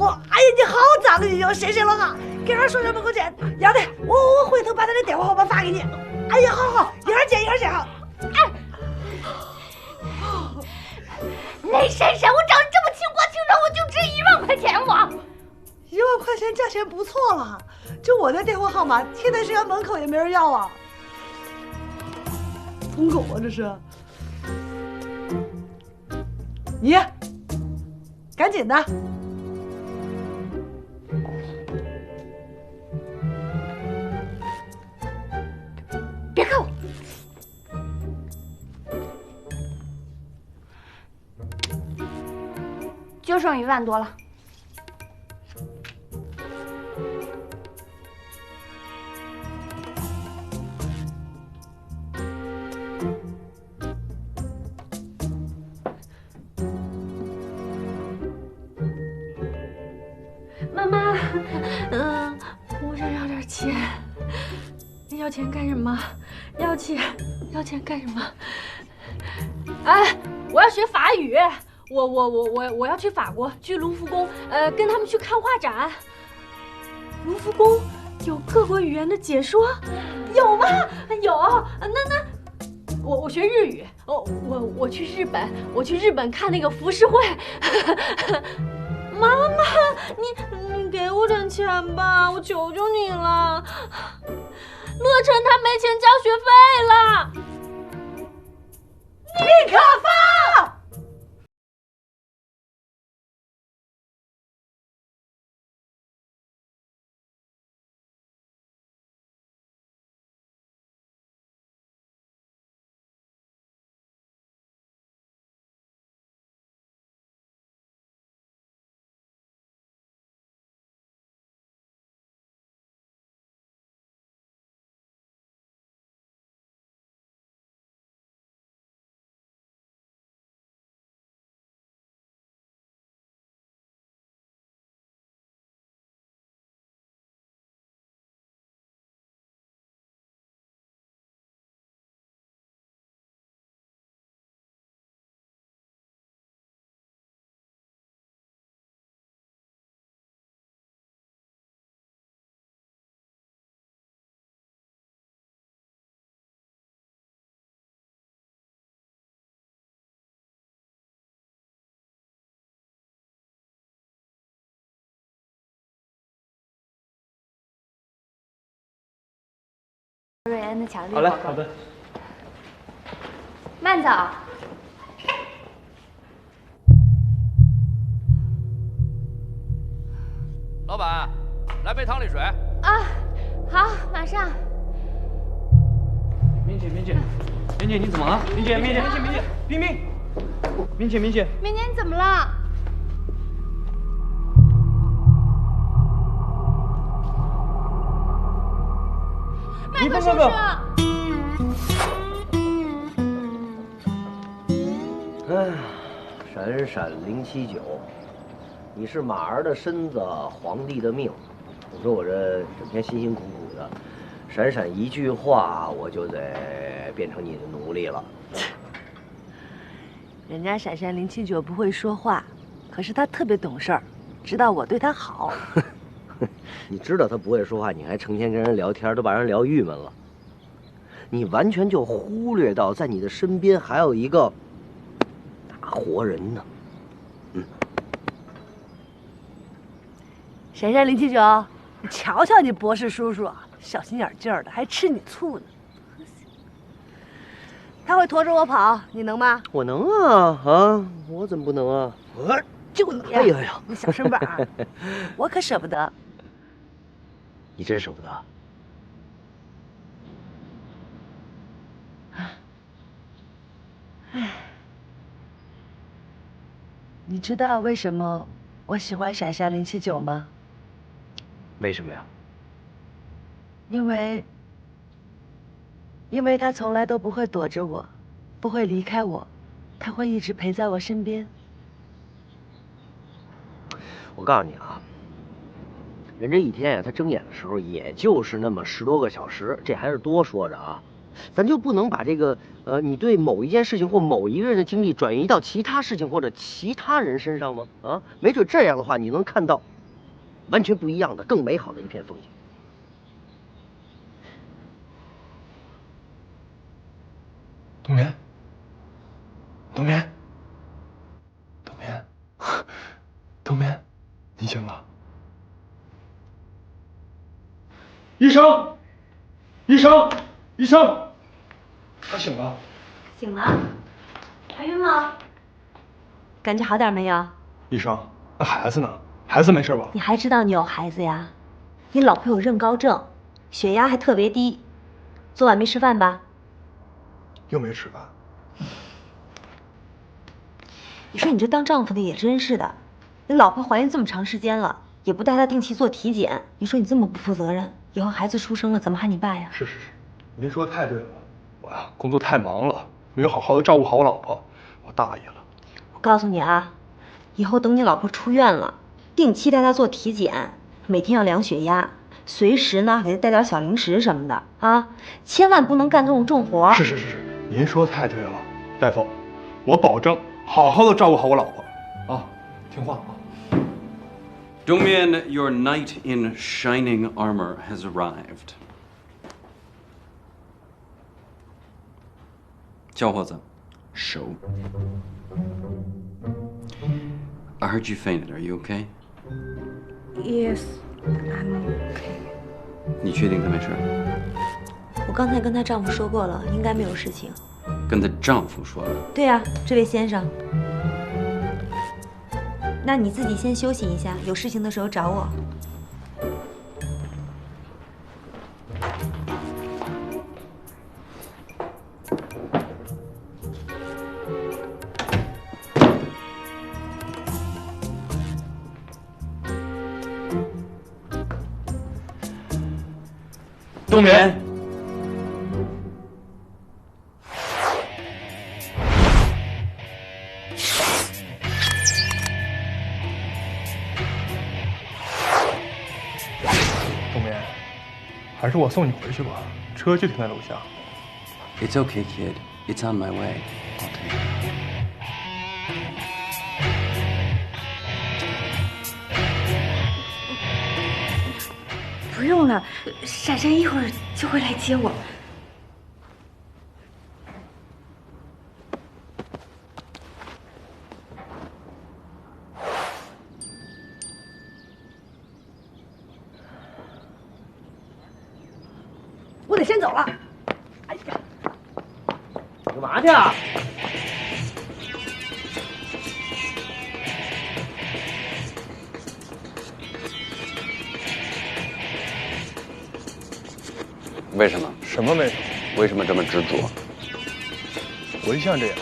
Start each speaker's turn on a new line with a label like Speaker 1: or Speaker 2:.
Speaker 1: 我，哎呀，你好脏的哟！谢谢了哈，给俺说声门口见。要得，我回头把他的电话号码发给你。哎呀，好，一会儿见哈。哎，
Speaker 2: 雷珊珊，我长得这么清光清纯，我就值10000块钱我。
Speaker 1: 1万块钱价钱不错了，就我的电话号码贴在学校门口也没人要啊。疯狗啊这是！你赶紧的。
Speaker 2: 别看我，就剩1万多了。
Speaker 3: 妈妈，我想要点钱。要钱干什么？要钱干什么？哎，我要学法语。我要去法国，去卢浮宫，跟他们去看画展。卢浮宫有各国语言的解说，有吗？有。那我学日语。我去日本，看那个浮世绘。妈妈，你给我点钱吧，我求求你了。乐晨他没钱交学费了。
Speaker 1: 立刻放！
Speaker 2: 瑞恩的巧克力。
Speaker 4: 好嘞，好的。
Speaker 2: 慢走。
Speaker 5: 老板，来杯汤力水。
Speaker 2: 啊，好，马上。
Speaker 4: 明姐，你怎么了？明姐，冰冰，明姐，
Speaker 2: 明年你怎么了？麦克叔叔。
Speaker 6: 哎呀，闪闪079，你是马儿的身子，皇帝的命。你说我这整天辛辛苦苦的，闪闪一句话，我就得变成你的奴隶了。
Speaker 1: 人家闪闪079不会说话，可是他特别懂事儿，知道我对他好。
Speaker 6: 你知道他不会说话，你还成天跟人聊天，都把人聊郁闷了。你完全就忽略到，在你的身边还有一个大活人呢。
Speaker 1: 闪闪079，你瞧瞧你博士叔叔，小心眼劲儿的，还吃你醋呢。他会驮着我跑，你能吗？
Speaker 6: 我能啊，我怎么不能啊？我
Speaker 1: 就你，
Speaker 6: 哎呀呀，
Speaker 1: 你小身板儿，我可舍不得。
Speaker 6: 你真舍不得？
Speaker 1: 唉，你知道为什么我喜欢闪闪079吗？
Speaker 6: 为什么呀？
Speaker 1: 因为他从来都不会躲着我，不会离开我，他会一直陪在我身边。
Speaker 6: 我告诉你啊，人这一天呀，他睁眼的时候也就是那么10多个小时，这还是多说着啊。咱就不能把这个你对某一件事情或某一个人的精力转移到其他事情或者其他人身上吗？啊，没准这样的话，你能看到完全不一样的、更美好的一片风景。
Speaker 7: 冬眠，冬眠，冬眠，冬眠，你醒了？医生，医生，医生，他醒了。
Speaker 1: 醒了，还晕吗？感觉好点没有？
Speaker 7: 医生，那孩子呢？孩子没事吧？
Speaker 1: 你还知道你有孩子呀？你老婆有妊高症，血压还特别低，昨晚没吃饭吧？
Speaker 7: 又没吃饭。
Speaker 1: 你说你这当丈夫的也真是的，你老婆怀孕这么长时间了，也不带她定期做体检，你说你这么不负责任，以后孩子出生了怎么喊你爸呀？
Speaker 7: 是，您说的太对了，我呀工作太忙了，没有好好的照顾好我老婆，我大意了。
Speaker 1: 我告诉你啊，以后等你老婆出院了，定期带她做体检，每天要量血压，随时呢给她带点小零食什么的啊，千万不能干这种重活。
Speaker 7: 是，您说的太对了，大夫，我保证好好的照顾好我老婆，啊，听话啊。
Speaker 8: Dongmian, your knight in shining armor has arrived. 小伙子，手。I heard you fainted. Are you okay?
Speaker 1: Yes, I'm okay.
Speaker 8: 你确定她没事？
Speaker 1: 我刚才跟她丈夫说过了，应该没有事情。
Speaker 8: 跟她丈夫说了。
Speaker 1: 对呀，这位先生。那你自己先休息一下，有事情的时候找我。
Speaker 7: 冬眠。冬眠，还是我送你回去吧，车就停在楼下。
Speaker 8: It's okay, kid. It's on my way. I'll take it.
Speaker 3: 不用了，闪闪一会儿就会来接我。
Speaker 1: 我得先走了。哎呀，
Speaker 6: 干嘛去啊？
Speaker 8: 为什么？
Speaker 7: 什么没有？
Speaker 8: 为什么这么执着？
Speaker 7: 我一向这样。